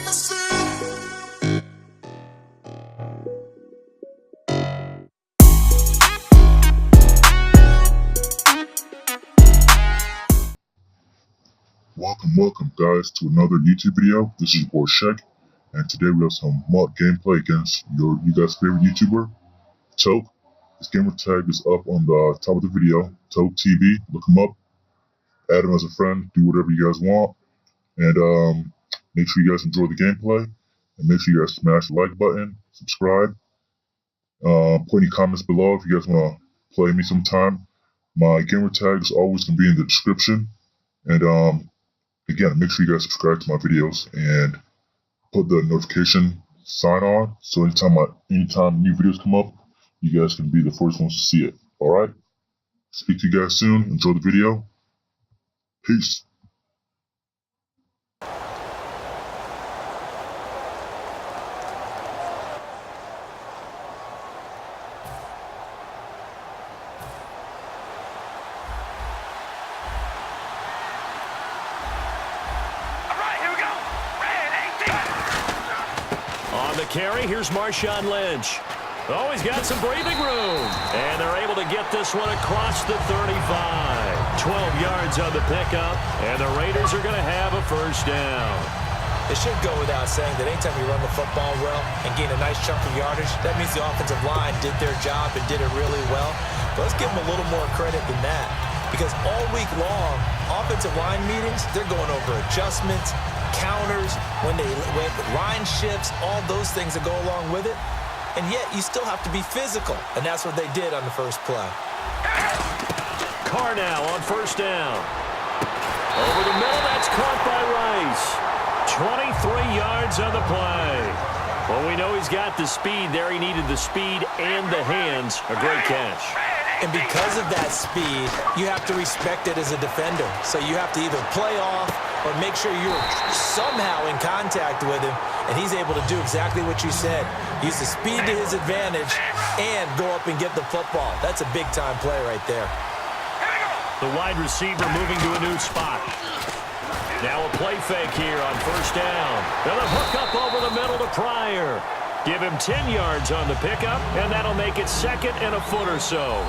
Welcome guys to another YouTube video. This is your boy Shek, and today we have some mod gameplay against you guys' favorite YouTuber, Toke. His gamer tag is up on the top of the video, Toke TV. Look him up, add him as a friend, do whatever you guys want, and make sure you guys enjoy the gameplay, and make sure you guys smash the like button, subscribe, put any comments below if you guys want to play me sometime. My gamer tag is always going to be in the description, and again, make sure you guys subscribe to my videos and put the notification sign on, so anytime new videos come up, you guys can be the first ones to see it. Alright? Speak to you guys soon. Enjoy the video. Peace. Carry, here's Marshawn Lynch. Oh, he's got some breathing room. And they're able to get this one across the 35. 12 yards on the pickup, and the Raiders are going to have a first down. It should go without saying that anytime you run the football well and gain a nice chunk of yardage, that means the offensive line did their job and did it really well. But let's give them a little more credit than that, because all week long, offensive line meetings, they're going over adjustments, counters, when line shifts, all those things that go along with it. And yet you still have to be physical, and that's what they did on the first play. Carr now on first down. Over the middle, that's caught by Rice. 23 yards on the play. Well, we know he's got the speed there. He needed the speed and the hands. A great catch. And because of that speed, you have to respect it as a defender. So you have to either play off or make sure you're somehow in contact with him, and he's able to do exactly what you said. Use the speed to his advantage and go up and get the football. That's a big-time play right there. The wide receiver moving to a new spot. Now a play fake here on first down. And a hook up over the middle to Pryor. Give him 10 yards on the pickup, and that'll make it second and a foot or so.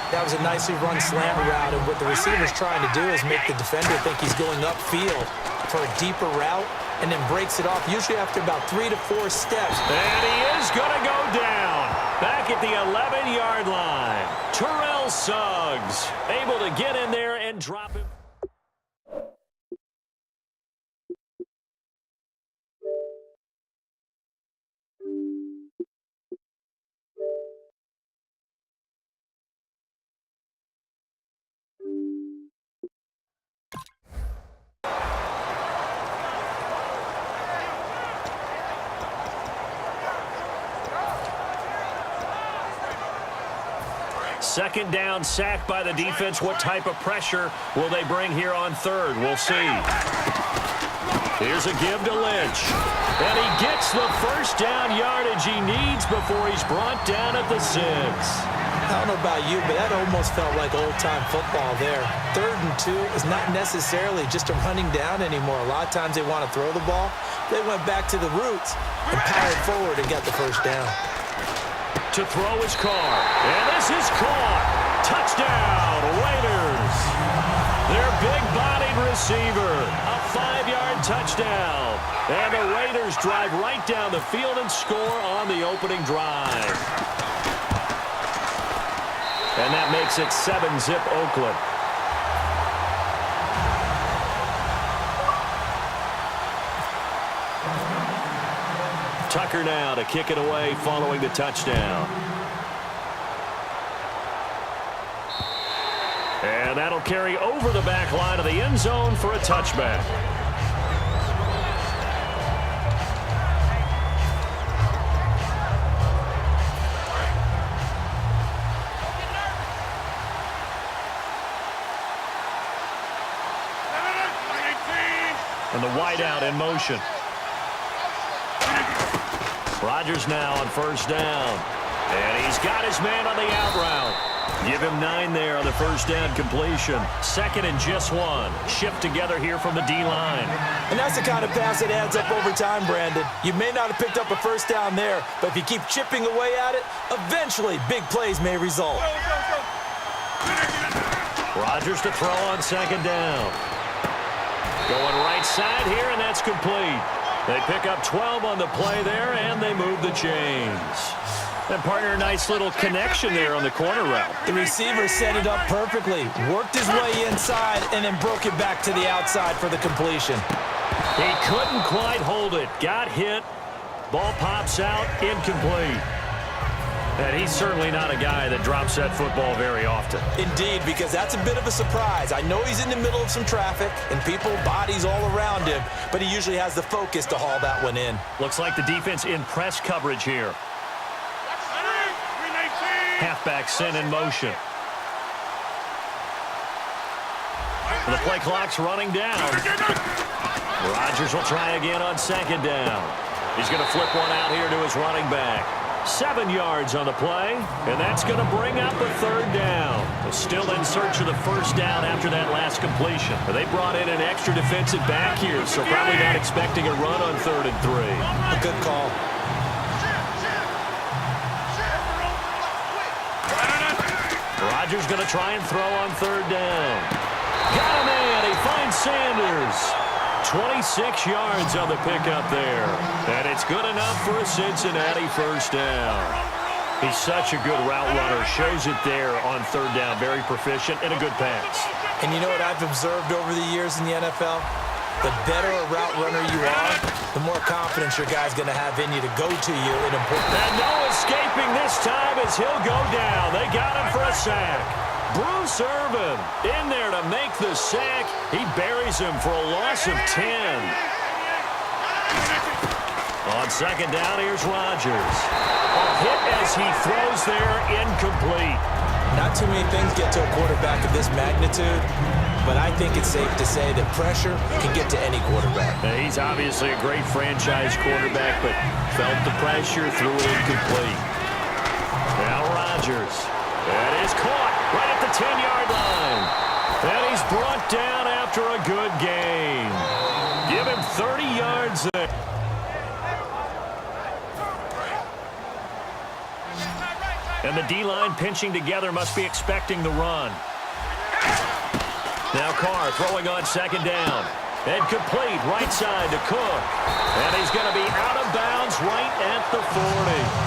That was a nicely run slant route, and what the receiver's trying to do is make the defender think he's going upfield for a deeper route, and then breaks it off, usually after about 3 to 4 steps. And he is going to go down. Back at the 11-yard line. Terrell Suggs able to get in there and drop him. Second down, sack by the defense. What type of pressure will they bring here on third? We'll see. Here's a give to Lynch. And he gets the first down yardage he needs before he's brought down at the 6. I don't know about you, but that almost felt like old-time football there. 3rd and 2 is not necessarily just a running down anymore. A lot of times they want to throw the ball. They went back to the roots and powered forward and got the first down. To throw his Carr. And this is caught. Touchdown, Raiders. Their big-bodied receiver. A 5-yard touchdown. And the Raiders drive right down the field and score on the opening drive. And that makes it 7-zip Oakland. Tucker now to kick it away following the touchdown. And that'll carry over the back line of the end zone for a touchback. And the wideout in motion. Rodgers now on first down. And he's got his man on the out route. Give him 9 there on the first down completion. 2nd and just 1. Shift together here from the D-line. And that's the kind of pass that adds up over time, Brandon. You may not have picked up a first down there, but if you keep chipping away at it, eventually big plays may result. Rodgers to throw on 2nd down. Going right side here, and that's complete. They pick up 12 on the play there, and they move the chains. And partner, nice little connection there on the corner route. The receiver set it up perfectly, worked his way inside, and then broke it back to the outside for the completion. He couldn't quite hold it. Got hit. Ball pops out, incomplete. And he's certainly not a guy that drops that football very often. Indeed, because that's a bit of a surprise. I know he's in the middle of some traffic and people, bodies all around him, but he usually has the focus to haul that one in. Looks like the defense in press coverage here. Halfback sent in motion. The play clock's running down. Rodgers will try again on 2nd down. He's going to flip one out here to his running back. 7 yards on the play, and that's going to bring up a 3rd down. Still in search of the first down after that last completion. They brought in an extra defensive back here, so probably not expecting a run on 3rd and 3. A good call. Rodgers going to try and throw on 3rd down. Got him in. He finds Sanders. 26 yards on the pickup there. And it's good enough for a Cincinnati first down. He's such a good route runner. Shows it there on 3rd down. Very proficient and a good pass. And you know what I've observed over the years in the NFL? The better a route runner you are, the more confidence your guy's going to have in you to go to you in important. And no escaping this time as he'll go down. They got him for a sack. Bruce Irvin in there to make the sack. He buries him for a loss of 10. On 2nd down, here's Rodgers. A hit as he throws there, incomplete. Not too many things get to a quarterback of this magnitude, but I think it's safe to say that pressure can get to any quarterback. He's obviously a great franchise quarterback, but felt the pressure, threw it incomplete. Now Rodgers. That is caught right at the 10-yard line. And he's brought down after a good gain. Give him 30 yards there. And the D-line pinching together, must be expecting the run. Now Carr throwing on 2nd down. And complete right side to Cook. And he's going to be out of bounds right at the 40.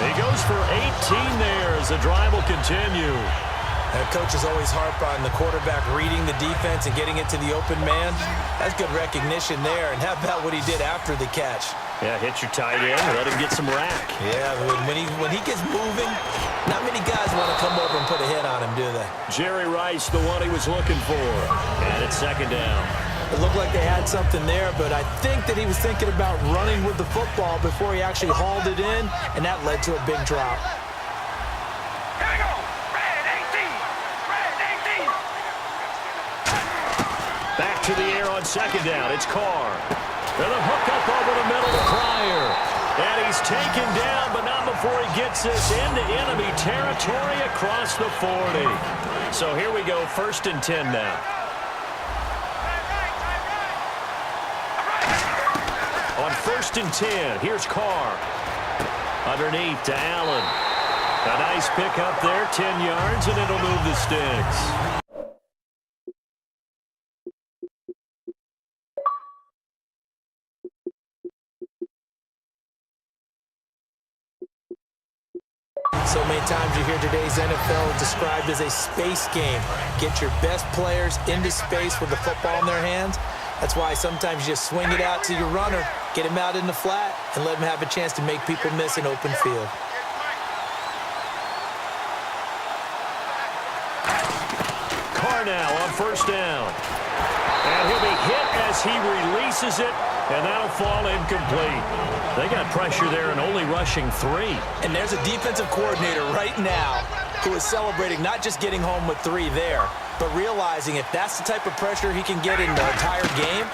He goes for 18 there as the drive will continue. And coaches always harp on the quarterback reading the defense and getting it to the open man. That's good recognition there. And how about what he did after the catch? Yeah, hit your tight end, let him get some rack. Yeah, when he gets moving, not many guys want to come over and put a hit on him, do they? Jerry Rice, the one he was looking for. And it's 2nd down. It looked like they had something there, but I think that he was thinking about running with the football before he actually hauled it in, and that led to a big drop. Back to the air on 2nd down. It's Carr. And a hook up over the middle to Pryor. And he's taken down, but not before he gets this into enemy territory across the 40. So here we go, 1st and 10 now. On 1st and 10, here's Carr. Underneath to Allen. A nice pick up there, 10 yards, and it'll move the sticks. So many times you hear today's NFL described as a space game. Get your best players into space with the football in their hands. That's why sometimes you just swing it out to your runner, get him out in the flat, and let him have a chance to make people miss an open field. Carr now on 1st down. And he'll be hit as he releases it, and that'll fall incomplete. They got pressure there and only rushing 3. And there's a defensive coordinator right now who is celebrating not just getting home with 3 there, but realizing if that's the type of pressure he can get in the entire game,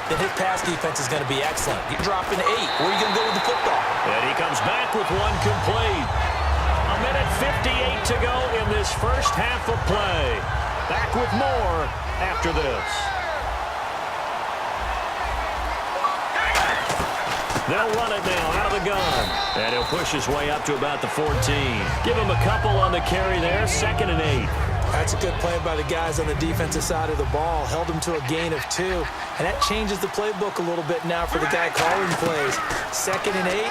then his pass defense is going to be excellent. You're dropping 8. Where are you going to go with the football? And he comes back with one complete. A minute 58 to go in this first half of play. Back with more after this. They'll run it now out of the gun. And he'll push his way up to about the 14. Give him a couple on the carry there. 2nd and 8. That's a good play by the guys on the defensive side of the ball. Held him to a gain of 2. And that changes the playbook a little bit now for the guy calling plays. 2nd and 8.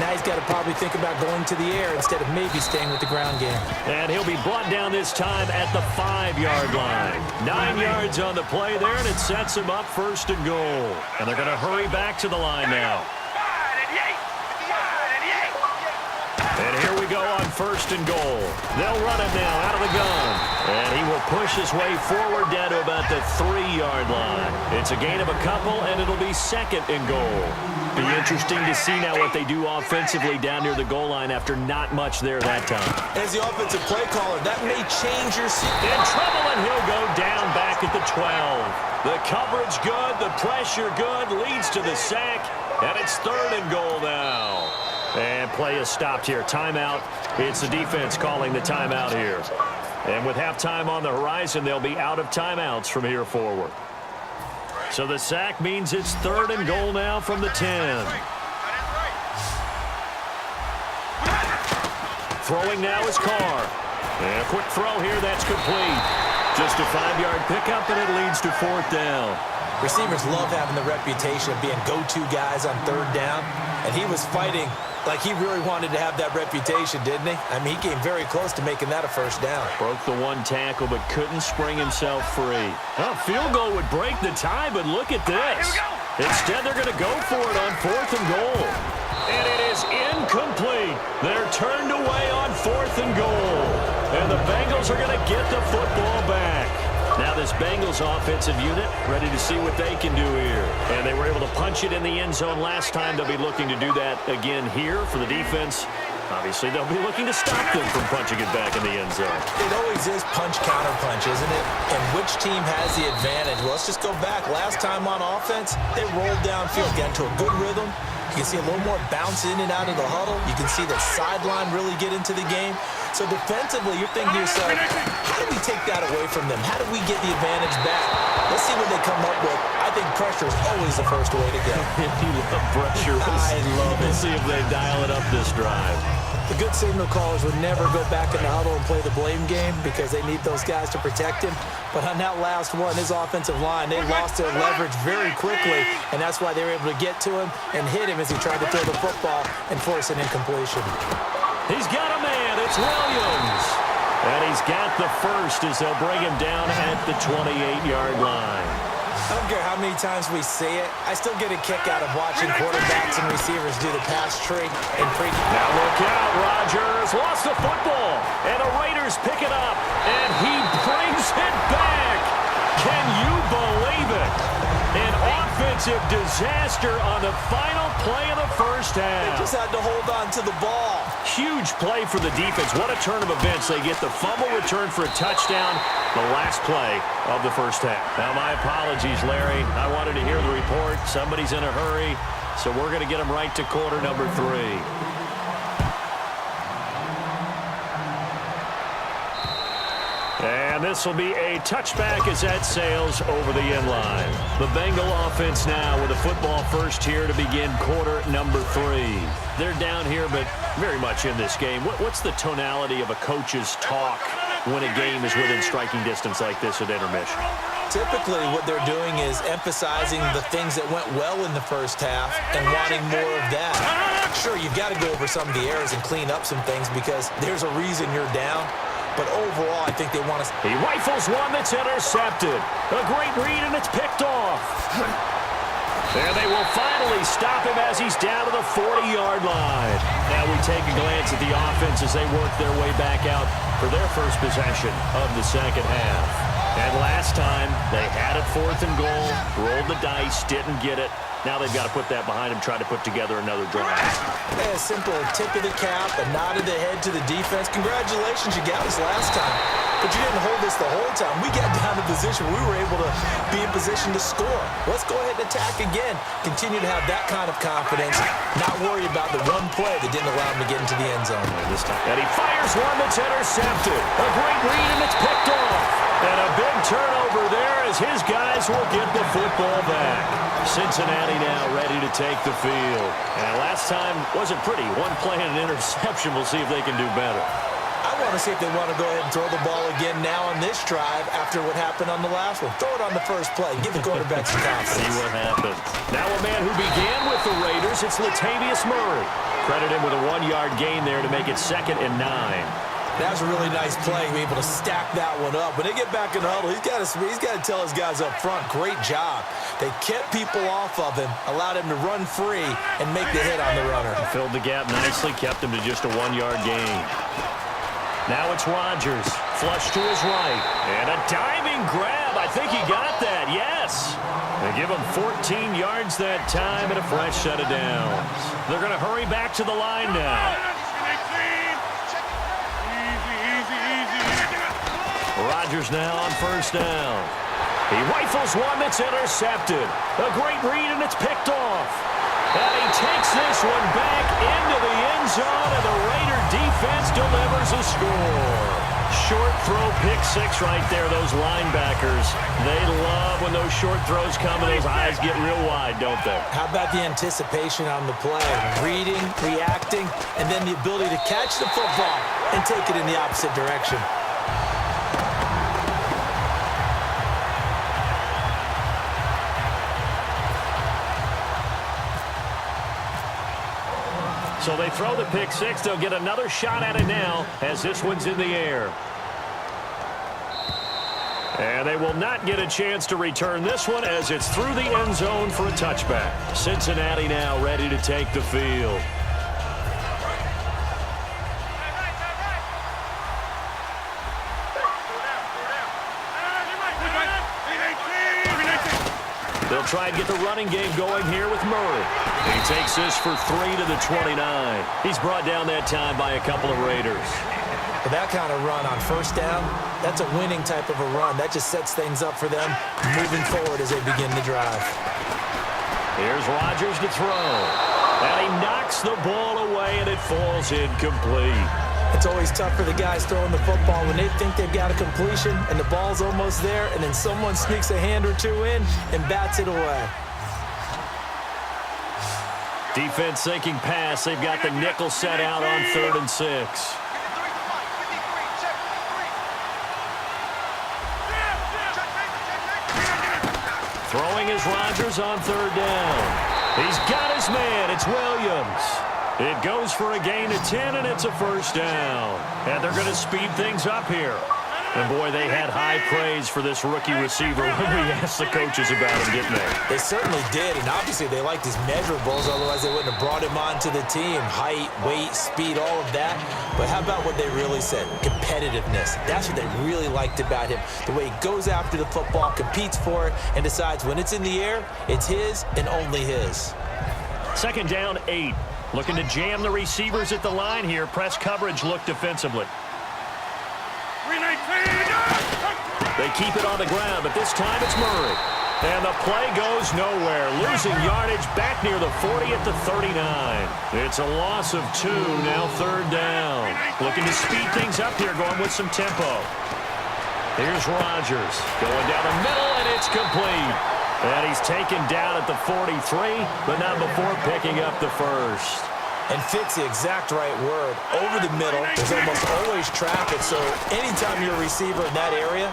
Now he's got to probably think about going to the air instead of maybe staying with the ground game. And he'll be brought down this time at the 5-yard line. 9 yards on the play there, and it sets him up 1st and goal. And they're going to hurry back to the line now. And here we go on 1st and goal. They'll run it now out of the gun. And he will push his way forward down to about the 3-yard line. It's a gain of a couple, and it'll be 2nd and goal. Be interesting to see now what they do offensively down near the goal line after not much there that time. As the offensive play caller, that may change your season. In trouble, and he'll go down back at the 12. The coverage good, the pressure good, leads to the sack, and it's 3rd and goal now. And play is stopped here. Timeout. It's the defense calling the timeout here. And with halftime on the horizon, they'll be out of timeouts from here forward. So the sack means it's 3rd and goal now from the 10. Throwing now is Carr. And a quick throw here, that's complete. Just a 5-yard pickup, and it leads to 4th down. Receivers love having the reputation of being go-to guys on 3rd down. And he was fighting like he really wanted to have that reputation, didn't he? I mean, he came very close to making that a 1st down. Broke the 1 tackle, but couldn't spring himself free. Well, field goal would break the tie, but look at this. Instead, they're going to go for it on 4th and goal. And it is incomplete. They're turned away on 4th and goal. And the Bengals are going to get the football back. Now this Bengals offensive unit ready to see what they can do here. And they were able to punch it in the end zone last time. They'll be looking to do that again here for the defense. Obviously, they'll be looking to stop them from punching it back in the end zone. It always is punch-counter-punch, isn't it? And which team has the advantage? Well, let's just go back. Last time on offense, they rolled downfield, got into a good rhythm. You can see a little more bounce in and out of the huddle. You can see the sideline really get into the game. So defensively, you're thinking to yourself, how do we take that away from them? How do we get the advantage back? Let's see what they come up with. I think pressure is always the first way to go. You love pressure. I love it. We'll see if they dial it up this drive. The good signal callers would never go back in the huddle and play the blame game because they need those guys to protect him. But on that last one, his offensive line, they lost their leverage very quickly, and that's why they were able to get to him and hit him as he tried to throw the football and force an incompletion. He's got a man. It's Williams. And he's got the first as they'll bring him down at the 28-yard line. I don't care how many times we say it, I still get a kick out of watching quarterbacks and receivers do the pass tree and pre. Now look out, Rodgers lost the football, and the Raiders pick it up, and he brings it back. Can you believe it? An offensive disaster on the final play of the first half. They just had to hold on to the ball. Huge play for the defense. What a turn of events. They get the fumble return for a touchdown, the last play of the first half. Now, my apologies, Larry. I wanted to hear the report. Somebody's in a hurry, so we're going to get them right to quarter number 3. And this will be a touchback as that sails over the end line. The Bengal offense now with a football first here to begin quarter number 3. They're down here, but very much in this game. What's the tonality of a coach's talk when a game is within striking distance like this at intermission? Typically, what they're doing is emphasizing the things that went well in the first half and wanting more of that. Sure, you've got to go over some of the errors and clean up some things because there's a reason you're down. But overall, I think they want to... He rifles one that's intercepted. A great read, and it's picked off. And they will finally stop him as he's down to the 40-yard line. Now we take a glance at the offense as they work their way back out for their first possession of the second half. And last time, they had it 4th and goal, rolled the dice, didn't get it. Now they've got to put that behind them, try to put together another drive. A simple tip of the cap, a nod of the head to the defense. Congratulations, you got us last time. But you didn't hold us the whole time. We got down to position where we were able to be in position to score. Let's go ahead and attack again. Continue to have that kind of confidence, not worry about the one play that didn't allow him to get into the end zone this time. And he fires one that's intercepted. A great read, and it's picked off. And a big turnover there as his guys will get the football back. Cincinnati now ready to take the field. And last time wasn't pretty. One play and an interception. We'll see if they can do better. I want to see if they want to go ahead and throw the ball again now on this drive after what happened on the last one. Throw it on the first play. Give the quarterback some confidence. See what happens. Now a man who began with the Raiders, it's Latavius Murray. Credit him with a 1-yard gain there to make it 2nd and 9. That was a really nice play, be able to stack that one up. When they get back in the huddle, he's got to tell his guys up front, great job. They kept people off of him, allowed him to run free and make the hit on the runner. Filled the gap nicely, kept him to just a 1-yard gain. Now it's Rodgers, flush to his right, and a diving grab. I think he got that, yes. They give him 14 yards that time and a fresh set of downs. They're going to hurry back to the line now. Rodgers now on 1st down. He rifles one that's intercepted. A great read, and it's picked off. And he takes this one back into the end zone, and the Raider defense delivers a score. Short throw, pick 6 right there. Those linebackers, they love when those short throws come and those eyes get real wide, don't they? How about the anticipation on the play? Reading, reacting, and then the ability to catch the football and take it in the opposite direction. So they throw the pick 6. They'll get another shot at it now as this one's in the air. And they will not get a chance to return this one as it's through the end zone for a touchback. Cincinnati now ready to take the field. They'll try and get the running game going here with Murray. He takes this for 3 to the 29. He's brought down that time by a couple of Raiders. With that kind of run on 1st down, that's a winning type of a run. That just sets things up for them moving forward as they begin the drive. Here's Rodgers to throw. And he knocks the ball away, and it falls incomplete. It's always tough for the guys throwing the football when they think they've got a completion and the ball's almost there, and then someone sneaks a hand or two in and bats it away. Defense sinking pass. They've got the nickel set out on 3rd and 6. Throwing is Rodgers on 3rd down. He's got his man. It's Williams. It goes for a gain of 10, and it's a 1st down. And they're going to speed things up here. And, boy, they had high praise for this rookie receiver when we asked the coaches about him, didn't they? They certainly did, and obviously they liked his measurables. Otherwise, they wouldn't have brought him onto the team. Height, weight, speed, all of that. But how about what they really said? Competitiveness. That's what they really liked about him. The way he goes after the football, competes for it, and decides when it's in the air, it's his and only his. 2nd down, 8. Looking to jam the receivers at the line here. Press coverage look defensively. They keep it on the ground, but this time it's Murray. And the play goes nowhere. Losing yardage back near the 40 at the 39. It's a loss of 2, now 3rd down. Looking to speed things up here, going with some tempo. Here's Rodgers going down the middle, and it's complete. And he's taken down at the 43, but not before picking up the 1st. And fits the exact right word. Over the middle, there's almost always traffic, so anytime you're a receiver in that area,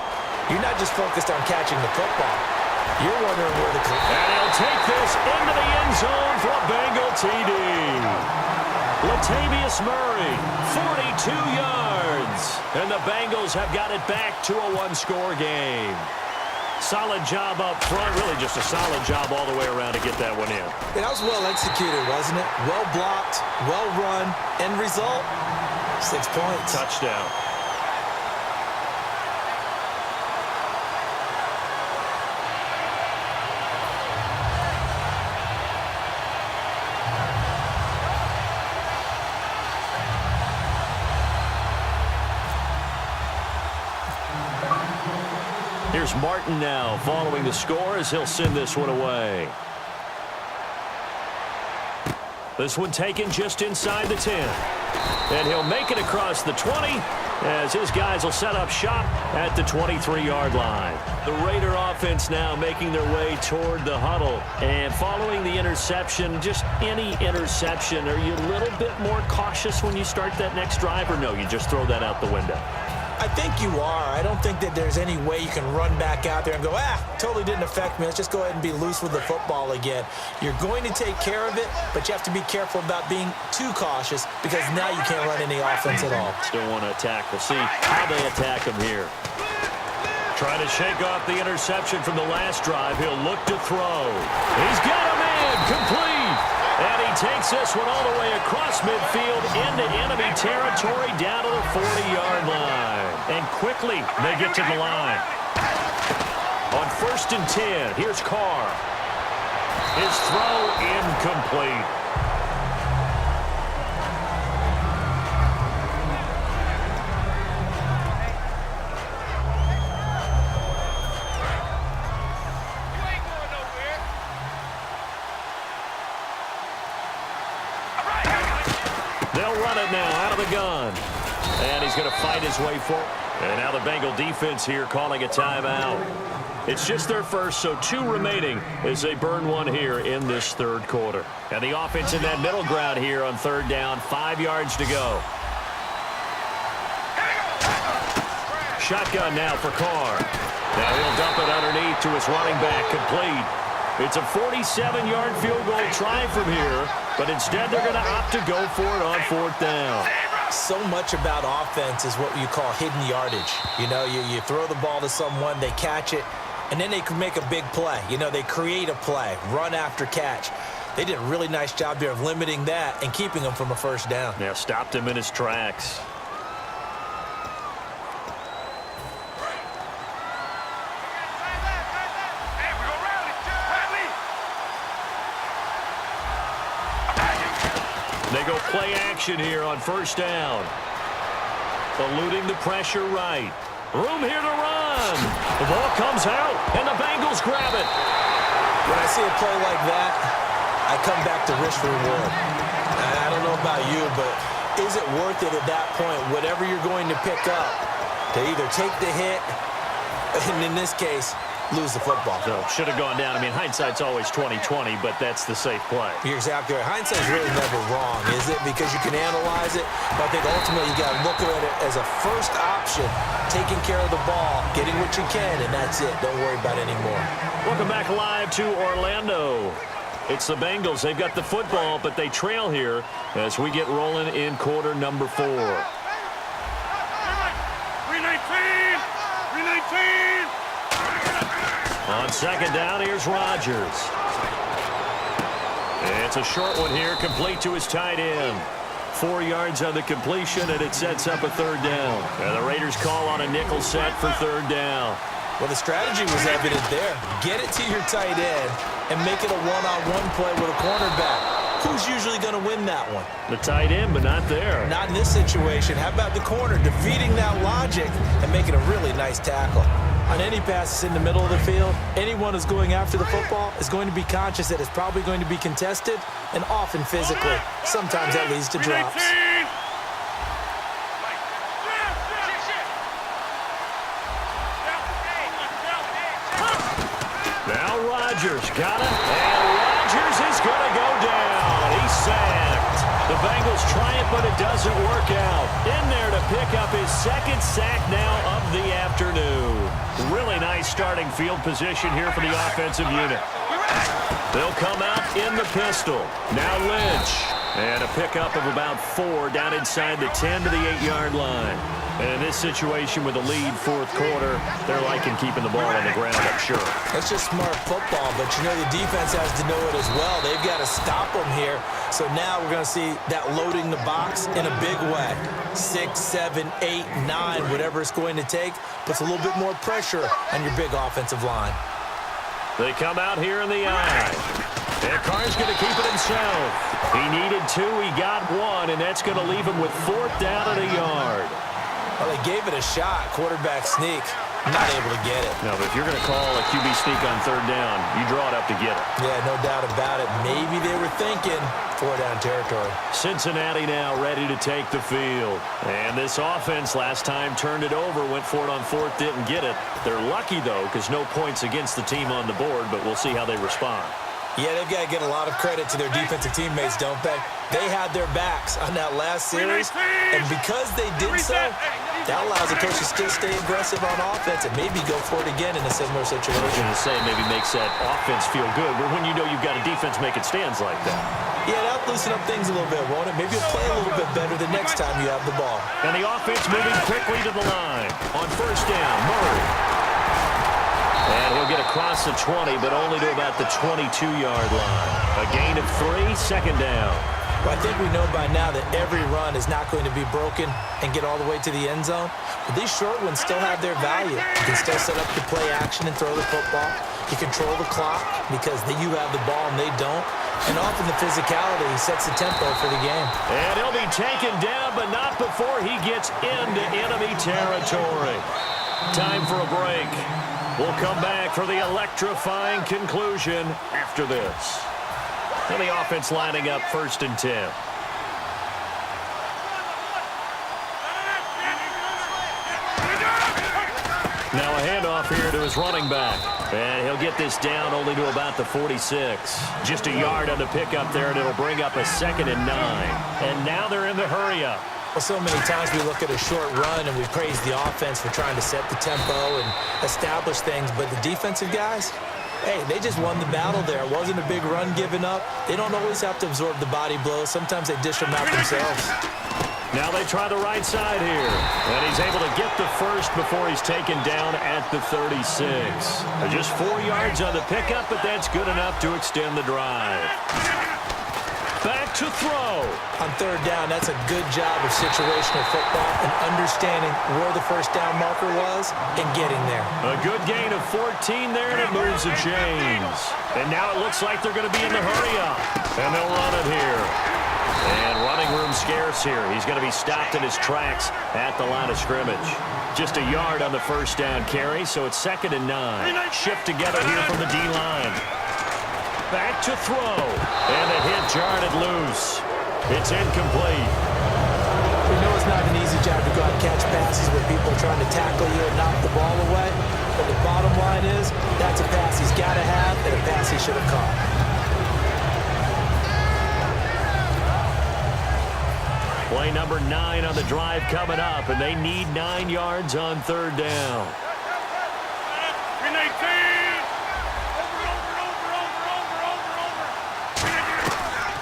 you're not just focused on catching the football. You're wondering where the... And he'll take this into the end zone for a Bengal TD. Latavius Murray, 42 yards. And the Bengals have got it back to a 1-score game. Solid job up front, really just a solid job all the way around to get that one in. That was well executed, wasn't it? Well blocked, well run, end result, 6 points. Touchdown. here's Martin now following the score as he'll send this one away. This one taken just inside the 10. And he'll make it across the 20 as his guys will set up shop at the 23-yard line. The Raider offense now making their way toward the huddle. And following the interception, just any interception, are you a little bit more cautious when you start that next drive, or no, you just throw that out the window? I think you are. I don't think that there's any way you can run back out there and go, totally didn't affect me. Let's just go ahead and be loose with the football again. You're going to take care of it, but you have to be careful about being too cautious because now you can't run any offense at all. Still want to attack. We'll see how they attack him here. Trying to shake off the interception from the last drive. He'll look to throw. He's got him in. Complete. And he takes this one all the way across midfield into enemy territory down to the 40-yard line. And quickly they get to the line. On 1st and 10, here's Carr. His throw incomplete. They'll run it now out of the gun. And he's going to fight his way forward. And now the Bengal defense here calling a timeout. It's just their first, so 2 remaining as they burn one here in this 3rd quarter. And the offense in that middle ground here on 3rd down, 5 yards to go. Shotgun now for Carr. Now he'll dump it underneath to his running back, complete. It's a 47-yard field goal try from here, but instead they're going to opt to go for it on 4th down. So much about offense is what you call hidden yardage. You know, you throw the ball to someone, they catch it, and then they can make a big play. You know, they create a play, run after catch. They did a really nice job there of limiting that and keeping him from a 1st down. Yeah, stopped him in his tracks. They go play action here on 1st down. Eluding the pressure right. Room here to run. The ball comes out, and the Bengals grab it. When I see a play like that, I come back to risk reward. I don't know about you, but is it worth it at that point, whatever you're going to pick up, to either take the hit, and in this case, lose the football? So should have gone down. I mean, hindsight's always 20/20, but that's the safe play. You're exactly right. Hindsight's really never wrong, is it? Because you can analyze it, but I think ultimately you got to look at it as a first option, taking care of the ball, getting what you can, and that's it. Don't worry about it anymore. Welcome back live to Orlando. It's the Bengals. They've got the football, but they trail here as we get rolling in quarter number 4. 319! 319! On 2nd down, here's Rodgers. It's a short one here, complete to his tight end. 4 yards on the completion, and it sets up a 3rd down. And the Raiders call on a nickel set for 3rd down. Well, the strategy was evident there. Get it to your tight end and make it a one-on-one play with a cornerback. Who's usually going to win that one? The tight end, but not there. Not in this situation. How about the corner defeating that logic and making a really nice tackle? On any passes in the middle of the field, anyone who's going after the football is going to be conscious that it's probably going to be contested and often physically. Sometimes that leads to drops. Now Rodgers got it, and Rodgers is going to go down. He's sacked. The Bengals try it, but it doesn't work out. In there to pick up his 2nd sack now of the afternoon. Really nice starting field position here for the offensive unit. They'll come out in the pistol. Now Lynch. And a pickup of about 4 down inside the 10 to the 8-yard line. And in this situation with a lead 4th quarter, they're liking keeping the ball on the ground, I'm sure. That's just smart football, but you know the defense has to know it as well. They've got to stop them here. So now we're going to see that loading the box in a big way. 6, 7, 8, 9, whatever it's going to take, puts a little bit more pressure on your big offensive line. They come out here in the eye. And Carr's going to keep it himself. He needed 2, he got 1, and that's going to leave him with 4th down at a yard. Well, they gave it a shot, quarterback sneak. not able to get it. No, but if you're going to call a QB sneak on third down, you draw it up to get it. Yeah, no doubt about it. Maybe they were thinking 4-down territory. Cincinnati now ready to take the field. And this offense last time turned it over, went for it on fourth, didn't get it. They're lucky, though, because no points against the team on the board, but we'll see how they respond. Yeah, they've got to get a lot of credit to their defensive teammates, don't they? They had their backs on that last series, and because they did so, that allows the coach to still stay aggressive on offense and maybe go for it again in a similar situation. I was going to say maybe makes that offense feel good, but when you know you've got a defense making stands like that. Yeah, that'll loosen up things a little bit, won't it? Maybe you'll play a little bit better the next time you have the ball. And the offense moving quickly to the line. On first down, Murray. And he'll get across the 20, but only to about the 22-yard line. A gain of 3, second down. Well, I think we know by now that every run is not going to be broken and get all the way to the end zone. But these short ones still have their value. You can still set up the play action and throw the football. You control the clock because you have the ball and they don't. And often the physicality sets the tempo for the game. And he'll be taken down, but not before he gets into enemy territory. Time for a break. We'll come back for the electrifying conclusion after this. And the offense lining up 1st and 10. Now a handoff here to his running back. And he'll get this down only to about the 46. Just a yard on the pickup there, and it'll bring up a 2nd and 9. And now they're in the hurry-up. Well, so many times we look at a short run and we praise the offense for trying to set the tempo and establish things, but the defensive guys, hey, they just won the battle there. It wasn't a big run given up. They don't always have to absorb the body blows. Sometimes they dish them out themselves. Now they try the right side here, and he's able to get the first before he's taken down at the 36. Just 4 yards on the pickup, but that's good enough to extend the drive. Back to throw. On third down, that's a good job of situational football and understanding where the first down marker was and getting there. A good gain of 14 there, and it moves the chains. And now it looks like they're going to be in the hurry-up. And they'll run it here. And running room scarce here. He's going to be stopped in his tracks at the line of scrimmage. Just a yard on the first down carry, so it's 2nd and 9. Shift together here from the D-line. Back to throw. And the hit jarred it loose. It's incomplete. We know it's not an easy job to go out and catch passes where people are trying to tackle you and knock the ball away. But the bottom line is, that's a pass he's got to have and a pass he should have caught. Play number 9 on the drive coming up, and they need 9 yards on third down.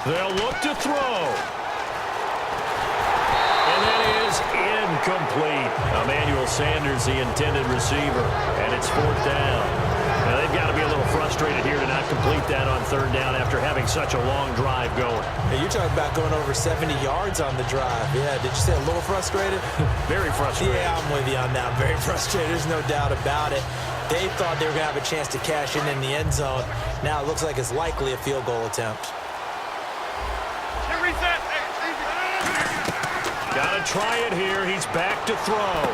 They'll look to throw. And that is incomplete. Emmanuel Sanders, the intended receiver, and it's 4th down. Now, they've got to be a little frustrated here to not complete that on third down after having such a long drive going. Hey, you're talking about going over 70 yards on the drive. Yeah, did you say a little frustrated? Very frustrated. Yeah, I'm with you on that. Very frustrated. There's no doubt about it. They thought they were going to have a chance to cash in the end zone. Now it looks like it's likely a field goal attempt. Gotta try it here. He's back to throw.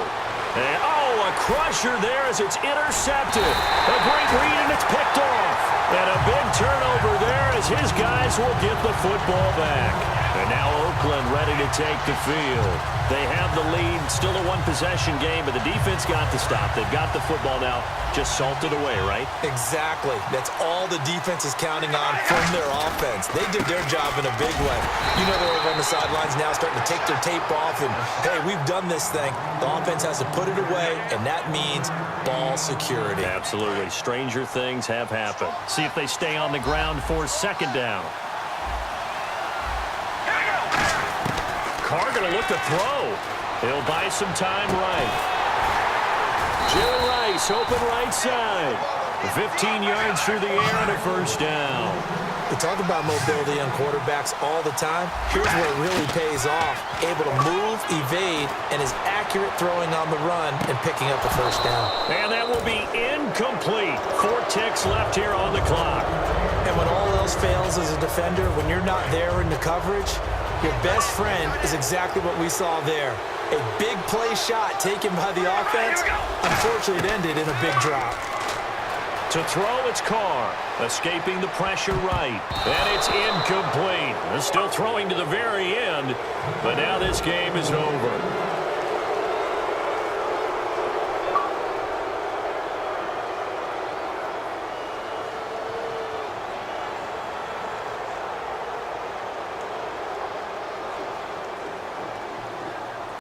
And, oh, a crusher there as it's intercepted. A great read, and it's picked off. And a big turnover there as his guys will get the football back. And now Oakland ready to take the field. They have the lead. Still a one-possession game, but the defense got to stop. They've got the football now. Just salted away, right? Exactly. That's all the defense is counting on from their offense. They did their job in a big way. You know they're over on the sidelines now starting to take their tape off and, hey, we've done this thing. The offense has to put it away, and that means ball security. Absolutely. Stranger things have happened. See if they stay on the ground for 2nd down. Carr going to look to throw. He'll buy some time right. Jerry Rice, open right side. 15 yards through the air and a 1st down. We talk about mobility on quarterbacks all the time. Here's where it really pays off. Able to move, evade, and is accurate throwing on the run and picking up a 1st down. And that will be incomplete. 4 ticks left here on the clock. And when all else fails as a defender, when you're not there in the coverage, your best friend is exactly what we saw there. A big play shot taken by the offense. Unfortunately, it ended in a big drop. To throw, it's Carr, escaping the pressure right. And it's incomplete. They're still throwing to the very end, but now this game is over.